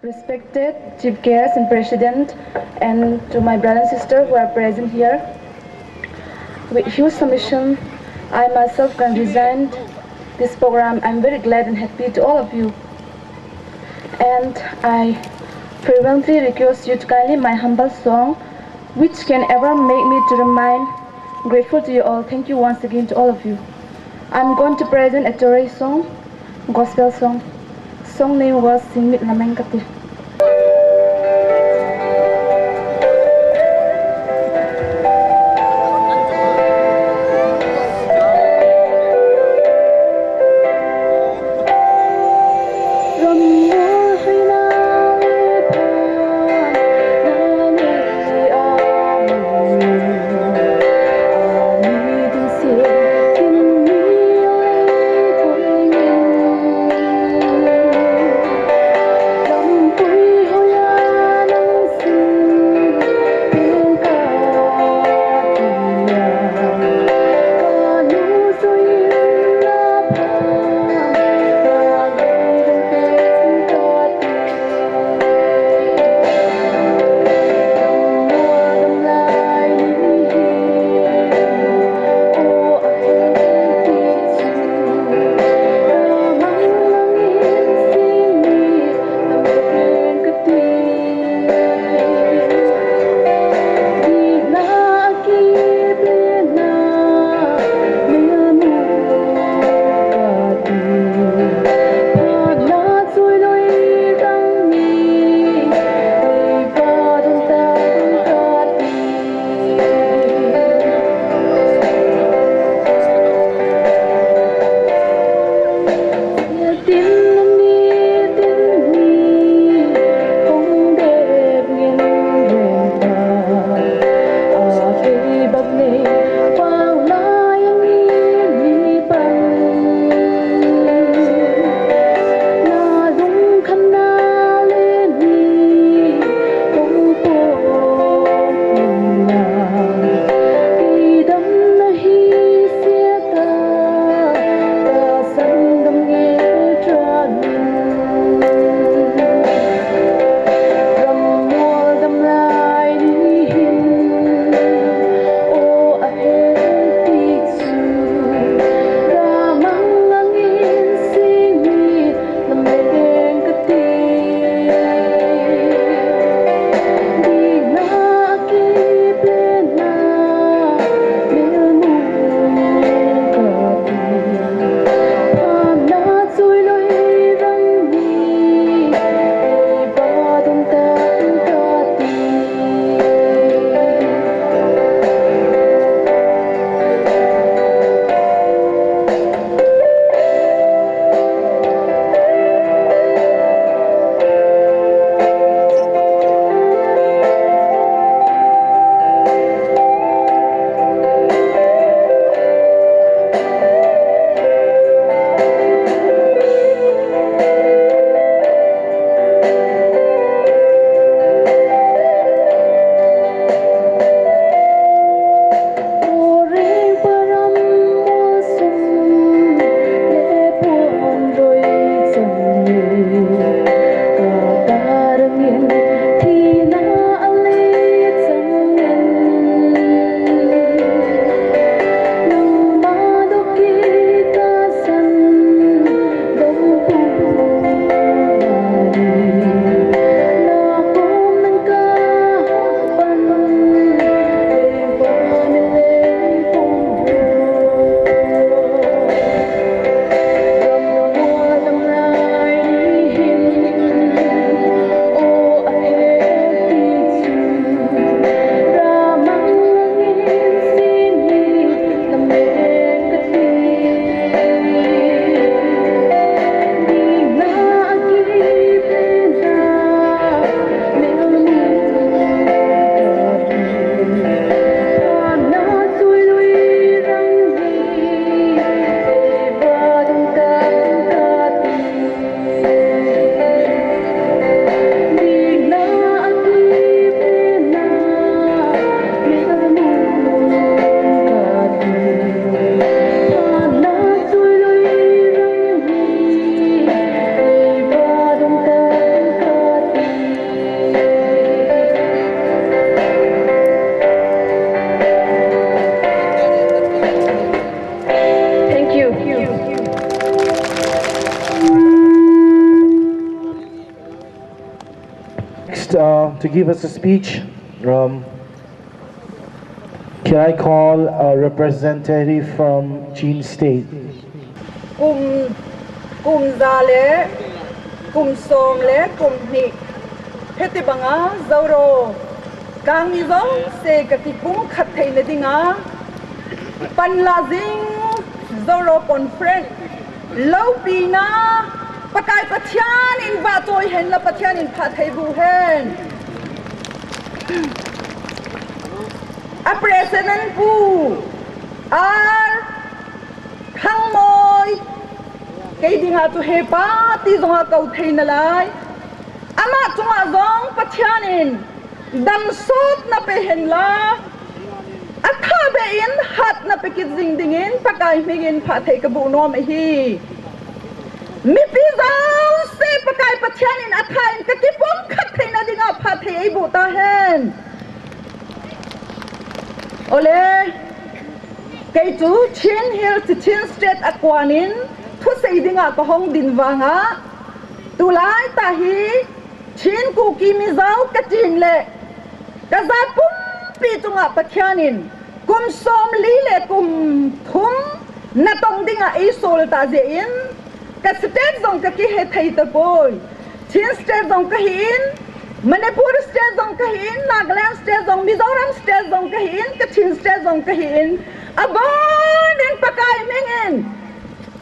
Respected chief guest and president, and to my brother and sister who are present here, with huge submission, I myself can design this program. I'm very glad and happy to all of you. And I fervently request you to kindly my humble song, which can ever make me to remain grateful to you all. Thank you once again to all of you. I'm going to present a Torah song, gospel song. Song name was Sing Mit Lameng Kati. Next, to give us a speech, can I call a representative from Chin State? Kum Zale, Kum Somle, Kum Ni. Hetibanga, ZoRo. Kang Nizong, Se Katipung Katay Nedinga. Panlazing, ZoRo Conference. Low Pina, Pakai Patian in Batoy Hen La Patian in Patay Buhen. A President Pu, Khang Moy, Kading out to Hepa, Tizonga Kautain Alai, Ama Zong Patianin, Dam Sot na Pehenla, Akabe in Hat na Pekizing Dingin, Pakai Mingin Patay Kabuno Mehi. Mipizal se Pakai Patianin Akain Katipong Katina Dinga Patay Butahen. Ole, kay tu Chin Hill to Chin State Aquanin, tu saying a kahong dinvanga, tulay tahi, Chin Kuki Mizao Katinle, Kazapum Pitunga Patyanin, Kum Som Lile Kum Tum, Natong Dinga Isol Tazein, Kastet Zong Kaki Hetaita Boy, Chin State Zong Kahin. Manipur State Zong Kahin, Nagaland State Zong, Mizoram State Zong Kahin, Kachin State Zong Kahin, Abon in Pakai Mingin.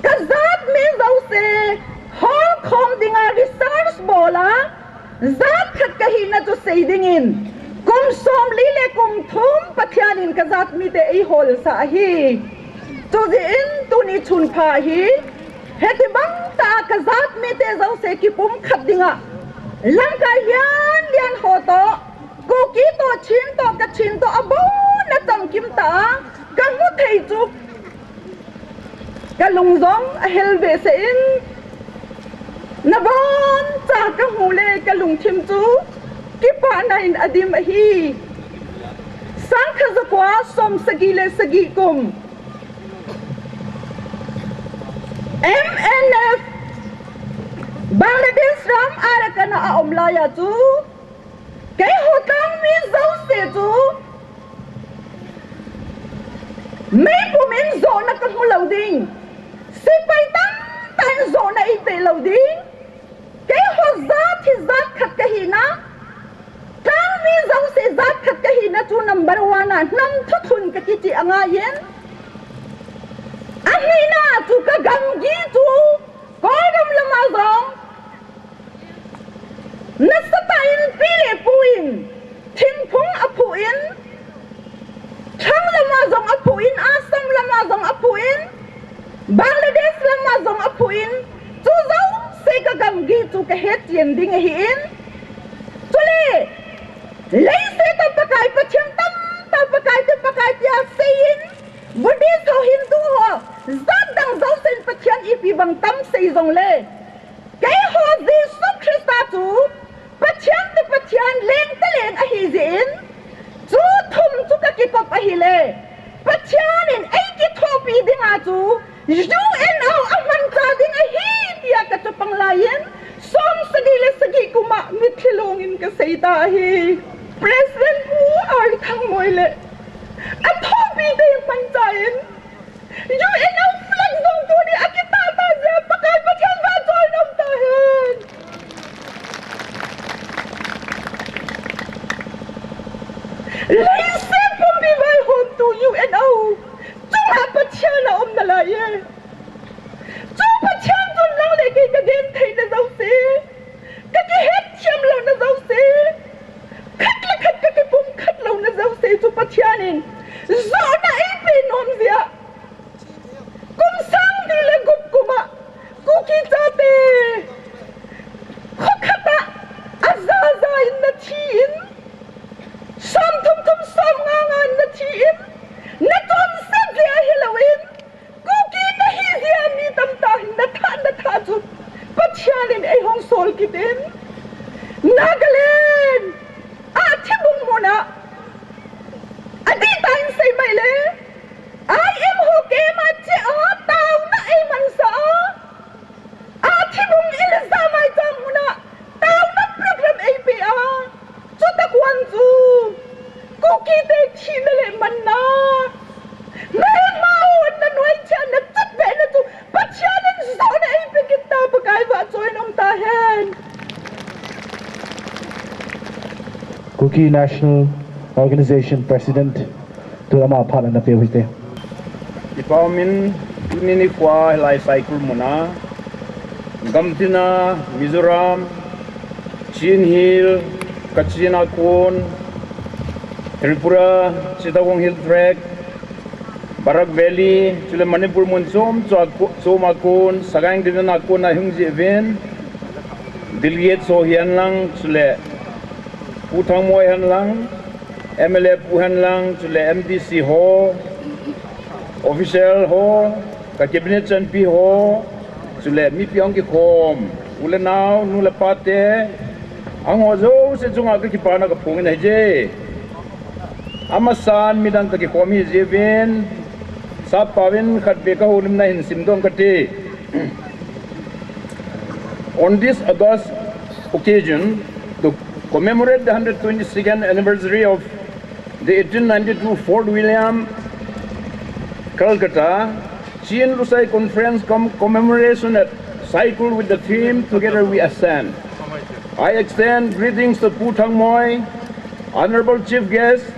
Kazat means also Hong Kong Dinga Research Bola, Zat Kahina to say Dingin. Kum Som Lile Kum Tum Patyanin Kazat Mite a hole Sahi. To the in to Nichun Pahi, Hetibang Ta Kazat Mite Zose Kipum Kadinga. Langkayan lian hoto, Kuki to Kachin to abo na tangkim ta, kamu teju, kalungzong helbe sein, nabon ta kahule kalung timtu, kipana in adim ahi, sang kazakwa som sagile sagikum, MNF. Bangladesh Ram Arakana Omlaya tu, Kay Hotang means those tu, May Pumin Zona Kahulauding, Sipaitan Tan Zona Ipe Loading, Kay Hozat is that Kakahina, Tang means those is that Kakahina to number one, Nam Tutun Kakiti Angayen, Ahina to Kagangi to, Kodam Lamazong. Nasatain pili puin, Timpung apuin, Chang lamazong apuin, Assam lamazong apuin, Bangladesh lamazong apuin, Tuzaw Sekagamgi to Kahetian dingahin, Tule, Lace Tapakai Pachantam, Tapakai Tia saying, Buddhist ho Hindu ho, Zadang Zausen Pachan Ipibang Tam Saison Le, Kay ho this Sukristatu. Patyan leng taleng ahizin, tu tum tu kakipap ahile, patyanin ay kitopi ding atu, UNO aman ka ding ahidiya katapang layan, som sagili kuma mitlilongin ka sa itahi. President mo ay tang moyle, at hobi ding pantayin, UNO flag zong to ni akitata siya, pakay patyan ba to'y namtahin. Laisse pumbi my home to UNO. Tunga patyana nalaye. Tu patyan tun lang lagi kagin tay na zawsi. Kakihet siyam lang na zawsi. Katlakat kakipum katlaw na zawsi tu patyanin. Zona ipinom siya. Kung sang dilagot kuma. Kuki tate. Kukata. Azazain na chiin. Som tum som ngangan na chiin. Naton sa diya hilawin. Kuki na hiziya ni tamtahin na ta Patsyanin ay hong sol kitin. Nagalin. Atibong muna. Aditain say mayle. I am hoke matye tao na ay mansa. Atibong ilazamay tang muna. Tao na program APA. Kuki National Organization President to Lama Pat and appear with them. Ipamin tunini kwa lai Saikul muna Gamtina, Mizoram, Chin Hill, Kachina Kun, Tripura, Chittagong Hill Trek, Barak Valley, Chile Manipur Munsom, Somakun, Sagang Dinan na Hungji Event, Delegate So Hian Lang, Chile Putang Moy Han Lang, MLA Puhan Lang, Chile MDC Ho, Official Ho, Cabinet MP Ho, Chile Mi Piong Ki Kom, Ule Now, Nule Pate, Ang Hozo, Se Zunga Ki Pana Ka Pungin Haje, Amasan Midang Ki Komi Zevin, Sa Pavin Khat Beka Ulim Na Hin Simdong Kate. On this August occasion, to commemorate the 122nd anniversary of the 1892 Fort William, Calcutta, Chin Lusai Conference-Cum-Celebration at Saikul with the theme Together We Ascend. I extend greetings to Putang Moy, honorable chief guests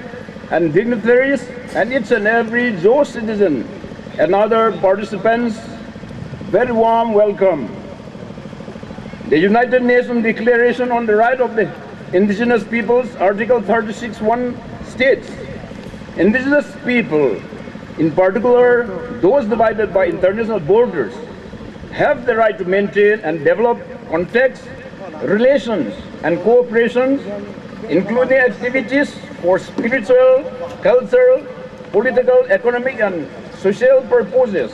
and dignitaries, and each and every ZoRo citizen and other participants. Very warm welcome. The United Nations Declaration on the Right of the Indigenous Peoples, Article 36(1) states, indigenous people, in particular those divided by international borders, have the right to maintain and develop contacts, relations, and cooperation, including activities for spiritual, cultural, political, economic, and social purposes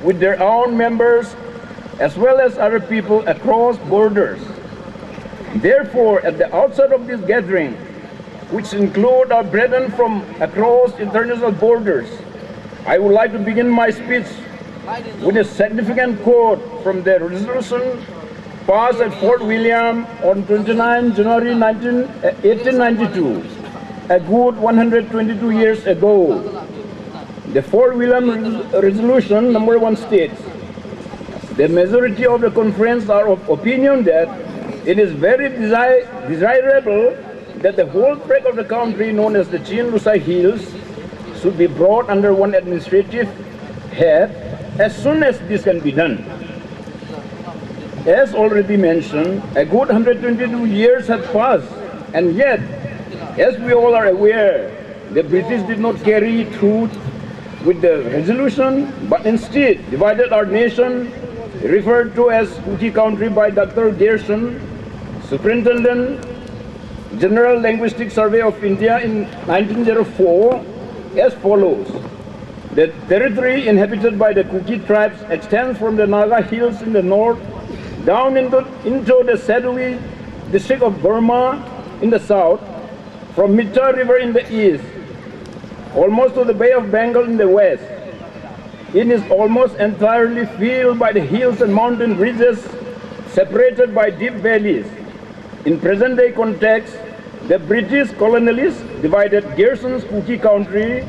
with their own members as well as other people across borders. Therefore, at the outset of this gathering, which include our brethren from across international borders, I would like to begin my speech with a significant quote from the resolution passed at Fort William on 29 January 1892, a good 122 years ago. The Fort William Resolution number 1 states, the majority of the conference are of opinion that it is very desirable that the whole tract of the country known as the Chin Lusai Hills should be brought under one administrative head as soon as this can be done. As already mentioned, a good 122 years have passed, and yet, as we all are aware, the British did not carry through with the resolution, but instead divided our nation, referred to as Kuki country by Dr. Gerson, Superintendent General Linguistic Survey of India in 1904, as follows. The territory inhabited by the Kuki tribes extends from the Naga Hills in the north down into the Sadui district of Burma in the south, from Mita River in the east, almost to the Bay of Bengal in the west. It is almost entirely filled by the hills and mountain ridges separated by deep valleys. In present-day context, the British colonialists divided Gerson's Kuki country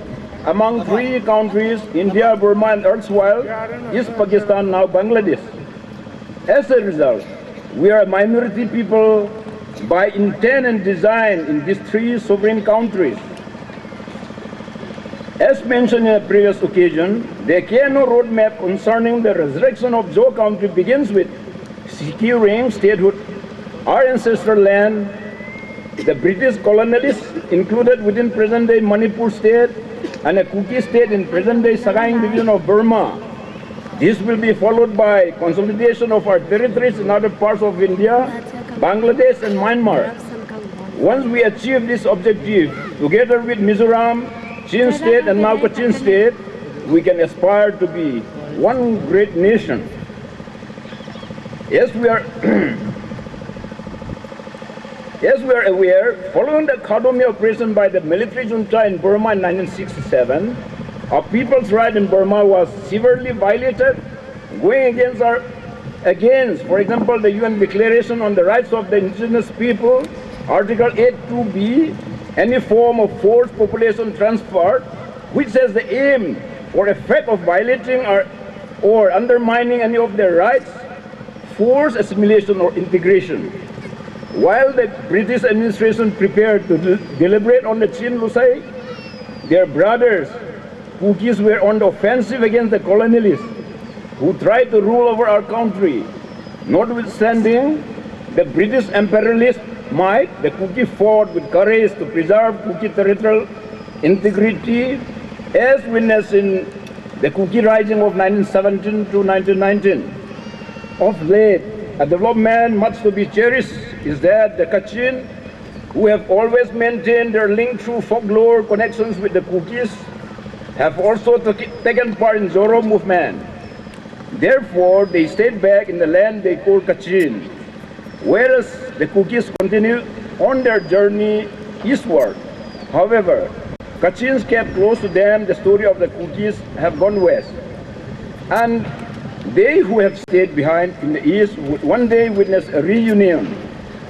among 3 countries, India, Burma, and erstwhile East Pakistan, now Bangladesh. As a result, we are a minority people by intent and design in these 3 sovereign countries. As mentioned in a previous occasion, the Keanu roadmap concerning the resurrection of ZoRo country begins with securing statehood. Our ancestral land, the British colonialists included within present-day Manipur state and a Kuki state in present-day Sagang division of Burma. This will be followed by consolidation of our territories in other parts of India, Bangladesh, and Myanmar. Once we achieve this objective, together with Mizoram, Chin state, and now Kachin state, we can aspire to be one great nation. As we are aware, following the Khadomi operation by the military junta in Burma in 1967, our people's right in Burma was severely violated, going against, for example, the UN Declaration on the Rights of the Indigenous People, Article 8(2)(b), any form of forced population transfer, which has the aim or effect of violating or undermining any of their rights, forced assimilation or integration. While the British administration prepared to deliberate on the Chin Lusai, their brothers, Kukis, were on the offensive against the colonialists who tried to rule over our country. Notwithstanding the British imperialist might, the Kuki fought with courage to preserve Kuki territorial integrity, as witnessed in the Kuki Rising of 1917 to 1919. Of late, a development much to be cherished is that the Kachin, who have always maintained their link through folklore connections with the Kukis, have also taken part in ZoRo movement. Therefore, they stayed back in the land they call Kachin, whereas the Kukis continue on their journey eastward. However, Kachins kept close to them. The story of the Kukis have gone west. And they who have stayed behind in the east would one day witness a reunion.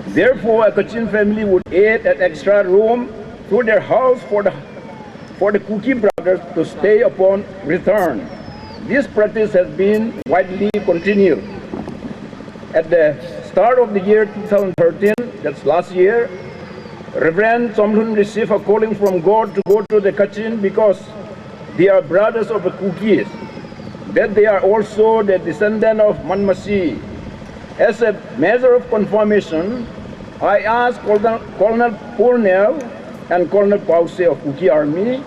Therefore, a Kachin family would add an extra room to their house for the Kuki brothers to stay upon return. This practice has been widely continued. At the start of the year 2013, that's last year, Reverend Somlun received a calling from God to go to the Kachin because they are brothers of the Kukis, that they are also the descendant of Manmasi. As a measure of confirmation, I asked Colonel Purnell and Colonel Pause of Kuki Army,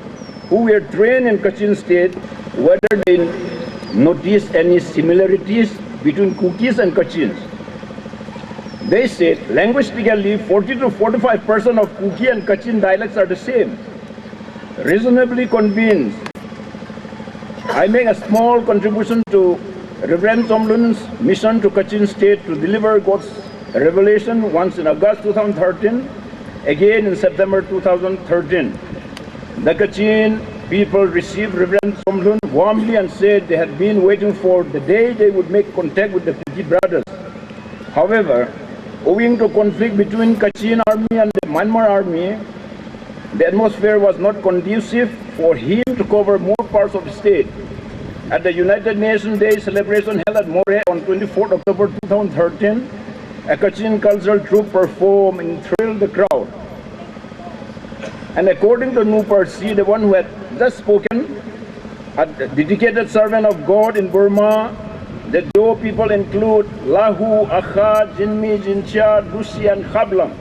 who were trained in Kachin State, whether they noticed any similarities between Kukis and Kachins. They said linguistically 40 to 45% of Kuki and Kachin dialects are the same. Reasonably convinced, I make a small contribution to Reverend Somlun's mission to Kachin State to deliver God's revelation once in August 2013, again in September 2013. The Kachin people received Reverend Somlun warmly and said they had been waiting for the day they would make contact with the Kuki brothers. However, owing to conflict between Kachin army and the Myanmar army, the atmosphere was not conducive for him to cover more parts of the state. At the United Nations Day celebration held at Moreh on 24 October 2013, a Kachin cultural troupe performed and thrilled the crowd. And according to Nupar C, the one who had just spoken, a dedicated servant of God in Burma, the Do people include Lahu, Akha, Jinmi, Jincha, Lusi, and Khablam.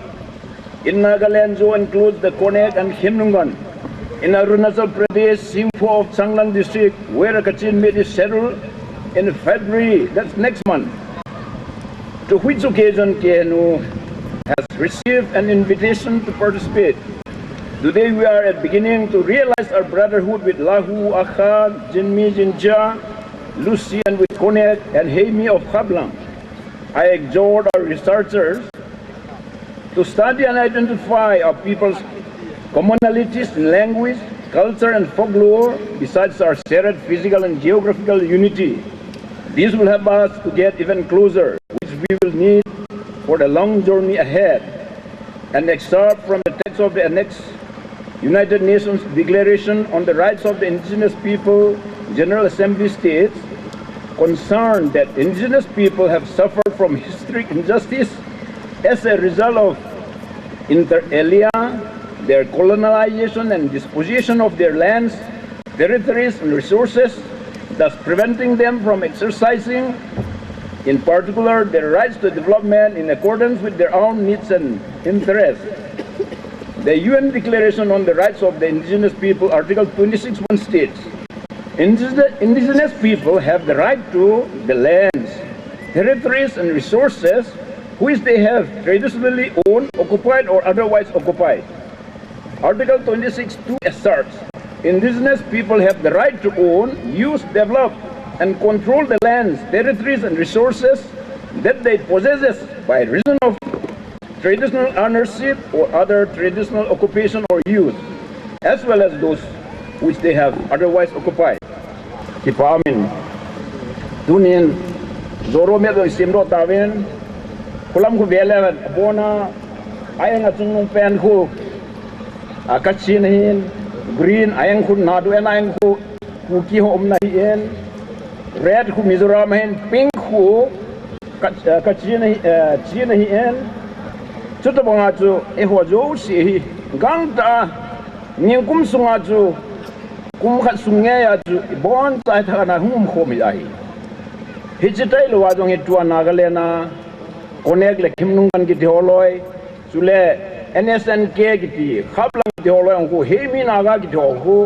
In Nagaland, Jo includes the Konek and Himnungan. In Arunachal Pradesh, Simpho of Changlang district, where a Kachin made his settle in February, that's next month, to which occasion KNU has received an invitation to participate. Today we are beginning to realize our brotherhood with Lahu, Akha, Jinmi, Jincha, Lucy, and with Konek and Heimi of Khablam. I exhort our researchers to study and identify our people's commonalities in language, culture, and folklore, besides our shared physical and geographical unity. This will help us to get even closer, which we will need for the long journey ahead. An excerpt from the text of the Annex United Nations Declaration on the Rights of the Indigenous People, General Assembly states, concerned that indigenous people have suffered from historic injustice as a result of inter alia, their colonization and disposition of their lands, territories, and resources, thus preventing them from exercising, in particular, their rights to development in accordance with their own needs and interests. The UN Declaration on the Rights of the Indigenous People, Article 26.1 states, indigenous people have the right to the lands, territories, and resources which they have traditionally owned, occupied, or otherwise occupied. Article 26.2 asserts, indigenous people have the right to own, use, develop, and control the lands, territories, and resources that they possess by reason of traditional ownership or other traditional occupation or use, as well as those which they have otherwise occupied. Kipa amin. Dunin ZoRo medo isimro tawin. Kulam ku vela bona ayang atungong pen ku akachinahin green ayang ku nadu en ayang ku Kuki ho omnahin red ku Mizoram hin pink ku kachinahin chuta banga chu e ho jo si hi gang ta ning kum sunga chu kum khat sunge ya chu bon tai tha na hum kho mi ai hi chitai lo wa jong hi tua na ga le na connect le kim nung kan ki tholoi chule NSNK ki ti khaplang tholoi ang ko he mi naga ki tho ko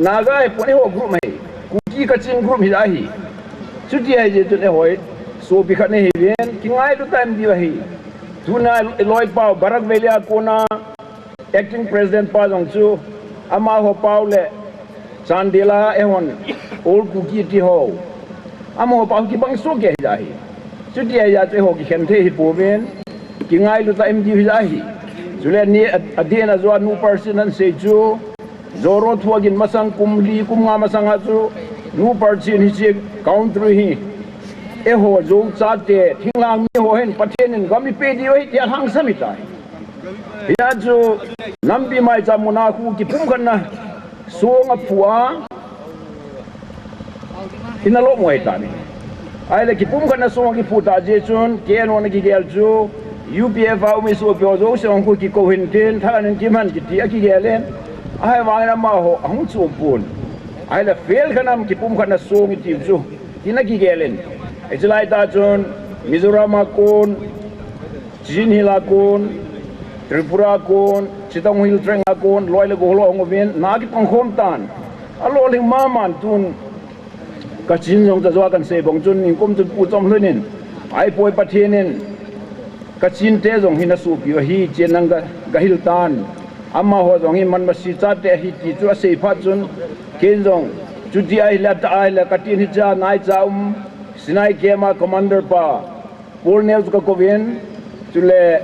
naga e pone ho group mai kuki ka chin group hi ai chuti ai je tu ne hoi so bi khat ne hi ven ki ngai tu time di wa hi tuna loi pau barak velia kona acting president pa jong chu ama ho pau le chandela ehon old kuki ti ho ama ho pau ki bang so ke hi ai chuti ai ya te ho ki khen the hi po ven ki ngai lu time di hi ai zule ni adena zo nu person an se chu ZoRo thuagin masang kumli kumnga masang chu nu person hi che country hi e ho zo cha te thinglang mi ho hen pathen gami pe di oi ti hang samitai ya chu nampi mai chamuna khu ki pum khan na so nga phua inalo moi ta ni ai le ki pum khan na so ki phu ta je chun ke no na ki gel chu UPF au mi so pyo zo so khu ki ko hin ten tha nan ki man ki ti a ki gelen ai wang na ma ho hang chu pun ai le fail khanam ki pum khan na so ngi ti chu tina ki gelen Ijlai ta chun Mizoram akun, Jinhil akun, Tripura akun, Chitang Hiltreng akun, Loy le golo ngobin, nagi pangkhom tan. Alo ling maman tun kachin jong ta zwa kan se bong chun ning kom chun pu chom hlunin. Ai poi pathenin kachin te jong hina su pi hi chenang ga hil tan. Amma ho jong hi man ma si cha te hi ti chu se pha chun ken jong chu ti ai la ta ai la katin hi cha nai cha Sinai Kema Commander pa Purnel ka Kovin chule